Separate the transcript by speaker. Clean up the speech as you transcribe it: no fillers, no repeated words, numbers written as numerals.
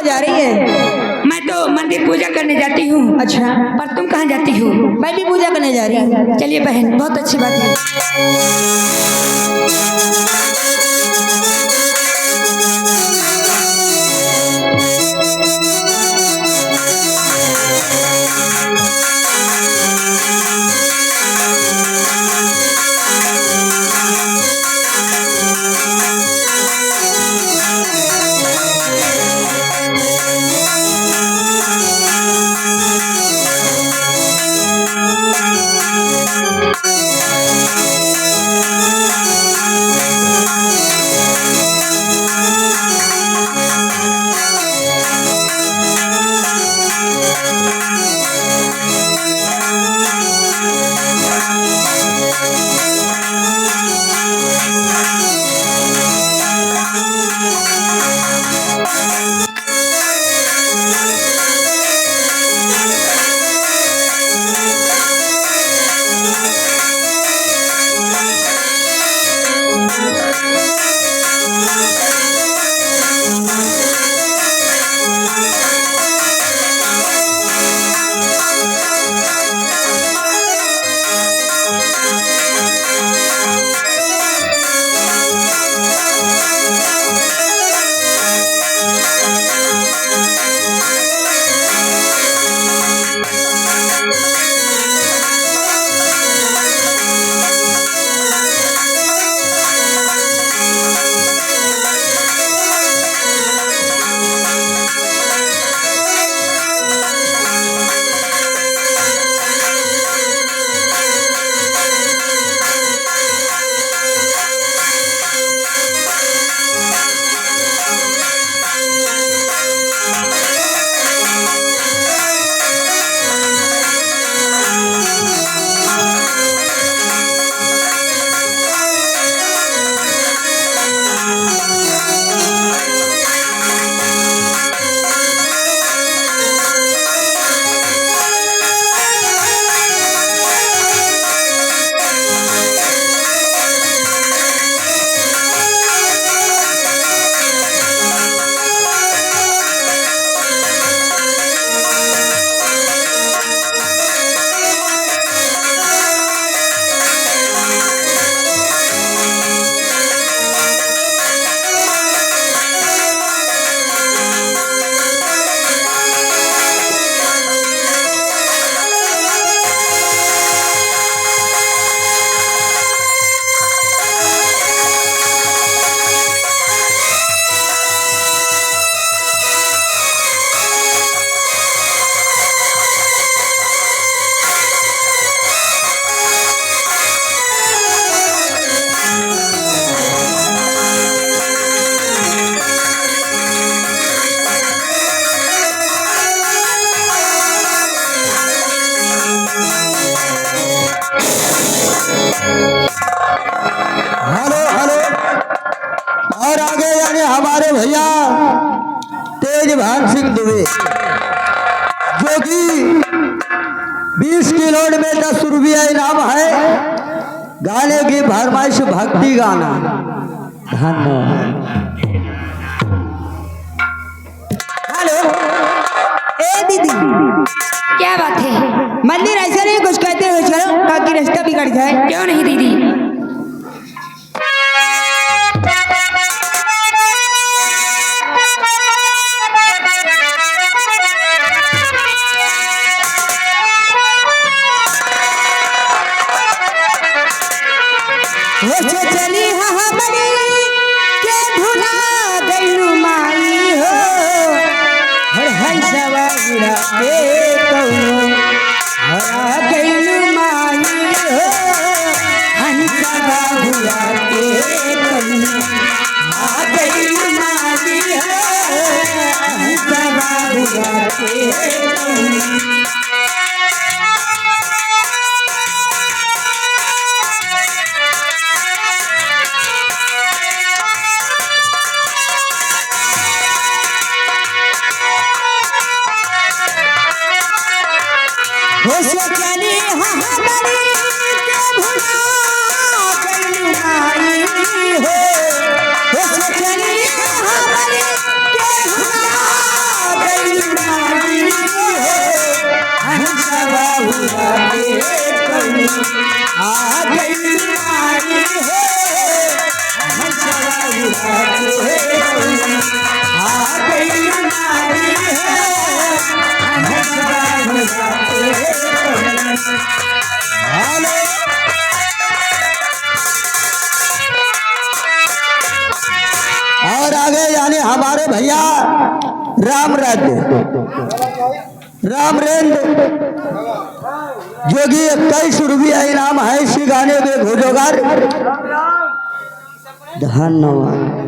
Speaker 1: जा रही है?
Speaker 2: मैं तो मंदिर पूजा करने जाती हूँ।
Speaker 1: अच्छा,
Speaker 2: पर तुम कहाँ जाती हो?
Speaker 1: मैं भी पूजा करने जा रही हूँ।
Speaker 2: चलिए बहन, बहुत अच्छी बात है।
Speaker 3: Hello hello. और आगे जाने हमारे भैया तेज भान सिंह दुबे, जो कि 20 किलो में 10 रुपया इनाम है। गाने की फरमाइश भक्ति गाना। धन्यवाद।
Speaker 1: हेलो, ए दीदी,
Speaker 2: क्या बात है?
Speaker 1: मंदिर ऐसा नहीं कुछ कहते हुए चलो ताकि रास्ता बिगड़ जाए।
Speaker 2: क्यों नहीं दीदी?
Speaker 1: चली हमारी के भुला गइलू माई हो, हर हंसवा बुरा के कौनो हरा गइलू माई हो, हंसवा बुरा के कौनो आ गइलू माई हो, हंसवा बुरा के कौनो। चली हमारी के भुला गइलू माई हो, चली हमारी के भुला
Speaker 3: आ गई नारी है हंसवा उड़ाते हैं आ गई नारी है हंसवा उड़ाते हैं हालो और आगे यानी हमारे भैया रामरेंद्र जो कि 21 रुपया इनाम है इसी गाने के घोजोगार धन्यवाद।